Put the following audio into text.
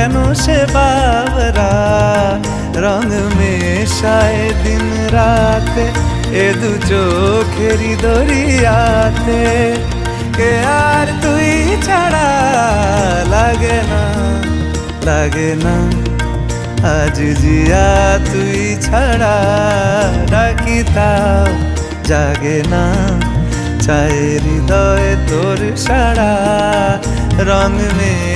কেন সে বাবরা রং মেশায় দিন রাতে এ দু চোখেরই দরিয়াতে। কে আর তুই ছাড়া লাগে না, লাগে না আজ জিয়া তুই ছাড়া ডাকি তাও জাগে না। চায় হৃদয় তোর সারা রং মে